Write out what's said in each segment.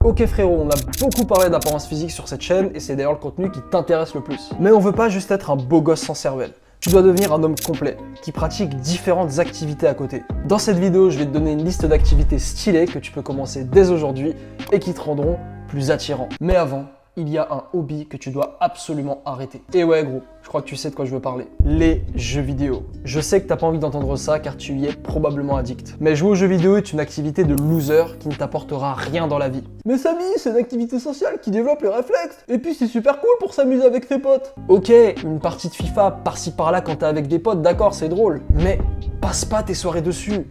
Ok frérot, on a beaucoup parlé d'apparence physique sur cette chaîne et c'est d'ailleurs le contenu qui t'intéresse le plus. Mais on veut pas juste être un beau gosse sans cervelle. Tu dois devenir un homme complet, qui pratique différentes activités à côté. Dans cette vidéo, je vais te donner une liste d'activités stylées que tu peux commencer dès aujourd'hui et qui te rendront plus attirant. Mais avant, il y a un hobby que tu dois absolument arrêter. Et ouais gros, je crois que tu sais de quoi je veux parler. Les jeux vidéo. Je sais que t'as pas envie d'entendre ça car tu y es probablement addict. Mais jouer aux jeux vidéo est une activité de loser qui ne t'apportera rien dans la vie. Mais Samy, c'est une activité sociale qui développe les réflexes. Et puis c'est super cool pour s'amuser avec ses potes. Ok, une partie de FIFA par-ci par-là quand t'es avec des potes, d'accord, c'est drôle. Mais passe pas tes soirées dessus.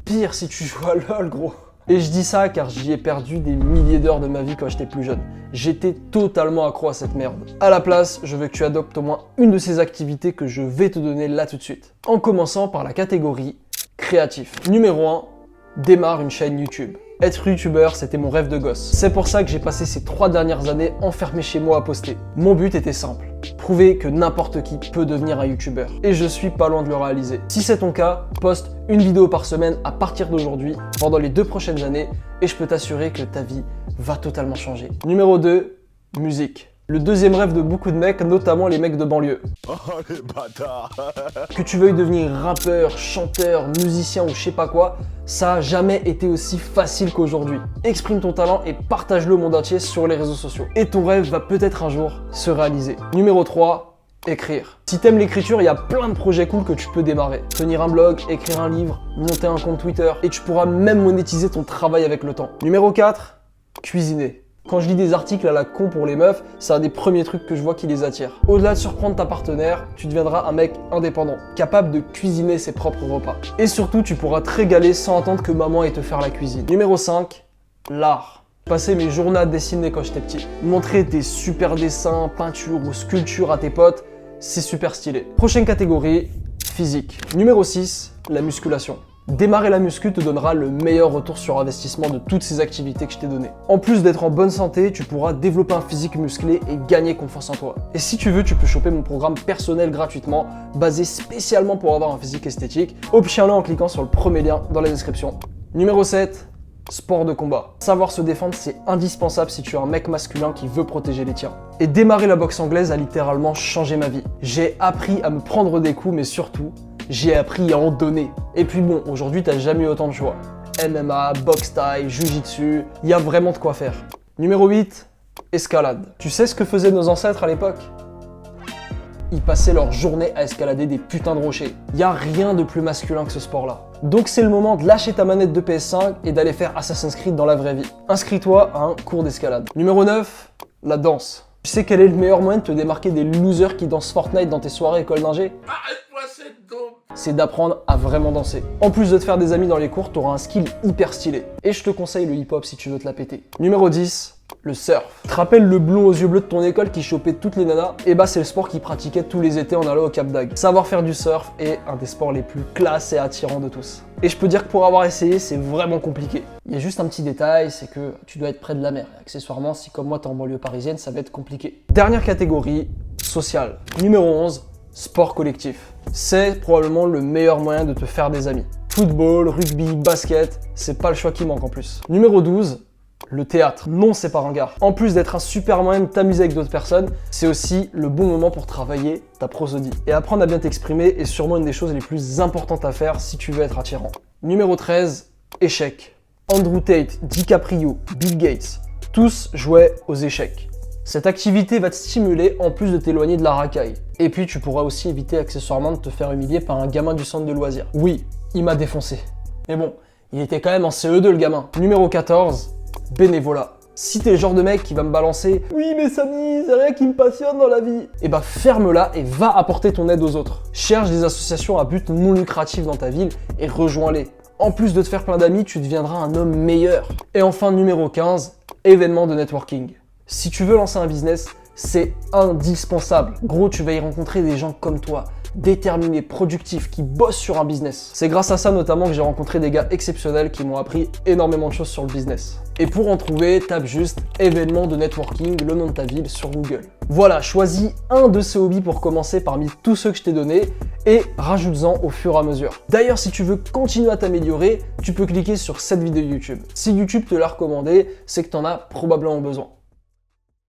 Pire si tu joues à LoL gros. Et je dis ça car j'y ai perdu des milliers d'heures de ma vie quand j'étais plus jeune. J'étais totalement accro à cette merde. À la place, je veux que tu adoptes au moins une de ces activités que je vais te donner là tout de suite. En commençant par la catégorie créatif. Numéro 1, démarre une chaîne YouTube. Être youtubeur, c'était mon rêve de gosse. C'est pour ça que j'ai passé ces 3 dernières années enfermé chez moi à poster. Mon but était simple, prouver que n'importe qui peut devenir un youtubeur. Et je suis pas loin de le réaliser. Si c'est ton cas, poste une vidéo par semaine à partir d'aujourd'hui, pendant les 2 prochaines années, et je peux t'assurer que ta vie va totalement changer. Numéro 2, musique. Le deuxième rêve de beaucoup de mecs, notamment les mecs de banlieue. Oh les bâtards. Que tu veuilles devenir rappeur, chanteur, musicien ou je sais pas quoi, ça a jamais été aussi facile qu'aujourd'hui. Exprime ton talent et partage-le au monde entier sur les réseaux sociaux. Et ton rêve va peut-être un jour se réaliser. Numéro 3, écrire. Si t'aimes l'écriture, il y a plein de projets cool que tu peux démarrer. Tenir un blog, écrire un livre, monter un compte Twitter et tu pourras même monétiser ton travail avec le temps. Numéro 4, cuisiner. Quand je lis des articles à la con pour les meufs, c'est un des premiers trucs que je vois qui les attire. Au-delà de surprendre ta partenaire, tu deviendras un mec indépendant, capable de cuisiner ses propres repas. Et surtout, tu pourras te régaler sans attendre que maman ait te faire la cuisine. Numéro 5, l'art. Passer mes journées à dessiner quand j'étais petit. Montrer tes super dessins, peintures ou sculptures à tes potes, c'est super stylé. Prochaine catégorie, physique. Numéro 6, la musculation. Démarrer la muscu te donnera le meilleur retour sur investissement de toutes ces activités que je t'ai données. En plus d'être en bonne santé, tu pourras développer un physique musclé et gagner confiance en toi. Et si tu veux, tu peux choper mon programme personnel gratuitement, basé spécialement pour avoir un physique esthétique. Obtiens-le en cliquant sur le premier lien dans la description. Numéro 7, sport de combat. Savoir se défendre, c'est indispensable si tu es un mec masculin qui veut protéger les tiens. Et démarrer la boxe anglaise a littéralement changé ma vie. J'ai appris à me prendre des coups, mais surtout, j'ai appris à en donner. Et puis bon, aujourd'hui, t'as jamais eu autant de choix. MMA, boxe thaï, jujitsu, il y a vraiment de quoi faire. Numéro 8, escalade. Tu sais ce que faisaient nos ancêtres à l'époque ? Ils passaient leur journée à escalader des putains de rochers. Il y a rien de plus masculin que ce sport-là. Donc c'est le moment de lâcher ta manette de PS5 et d'aller faire Assassin's Creed dans la vraie vie. Inscris-toi à un cours d'escalade. Numéro 9, la danse. Tu sais quel est le meilleur moyen de te démarquer des losers qui dansent Fortnite dans tes soirées école d'ingé ? C'est d'apprendre à vraiment danser. En plus de te faire des amis dans les cours, t'auras un skill hyper stylé. Et je te conseille le hip-hop si tu veux te la péter. Numéro 10, le surf. Tu te rappelles le blond aux yeux bleus de ton école qui chopait toutes les nanas ? Et bah c'est le sport qu'il pratiquait tous les étés en allant au Cap d'Agde. Savoir faire du surf est un des sports les plus classe et attirants de tous. Et je peux dire que pour avoir essayé, c'est vraiment compliqué. Il y a juste un petit détail, c'est que tu dois être près de la mer. Et accessoirement, si comme moi t'es en banlieue parisienne, ça va être compliqué. Dernière catégorie, sociale. Numéro 11, sport collectif. C'est probablement le meilleur moyen de te faire des amis. Football, rugby, basket, c'est pas le choix qui manque en plus. Numéro 12, le théâtre. Non, c'est pas ringard. En plus d'être un super moyen de t'amuser avec d'autres personnes, c'est aussi le bon moment pour travailler ta prosodie. Et apprendre à bien t'exprimer est sûrement une des choses les plus importantes à faire si tu veux être attirant. Numéro 13, échecs. Andrew Tate, DiCaprio, Bill Gates, tous jouaient aux échecs. Cette activité va te stimuler en plus de t'éloigner de la racaille. Et puis tu pourras aussi éviter accessoirement de te faire humilier par un gamin du centre de loisirs. Oui, il m'a défoncé. Mais bon, il était quand même en CE2 le gamin. Numéro 14, bénévolat. Si t'es le genre de mec qui va me balancer « Oui mais Samy, c'est rien qui me passionne dans la vie », et bah ferme-la et va apporter ton aide aux autres. Cherche des associations à but non lucratif dans ta ville et rejoins-les. En plus de te faire plein d'amis, tu deviendras un homme meilleur. Et enfin numéro 15, événement de networking. Si tu veux lancer un business, c'est indispensable. Gros, tu vas y rencontrer des gens comme toi, déterminés, productifs, qui bossent sur un business. C'est grâce à ça notamment que j'ai rencontré des gars exceptionnels qui m'ont appris énormément de choses sur le business. Et pour en trouver, tape juste événement de networking, le nom de ta ville sur Google. Voilà, choisis un de ces hobbies pour commencer parmi tous ceux que je t'ai donnés et rajoute-en au fur et à mesure. D'ailleurs, si tu veux continuer à t'améliorer, tu peux cliquer sur cette vidéo YouTube. Si YouTube te l'a recommandé, c'est que tu en as probablement besoin.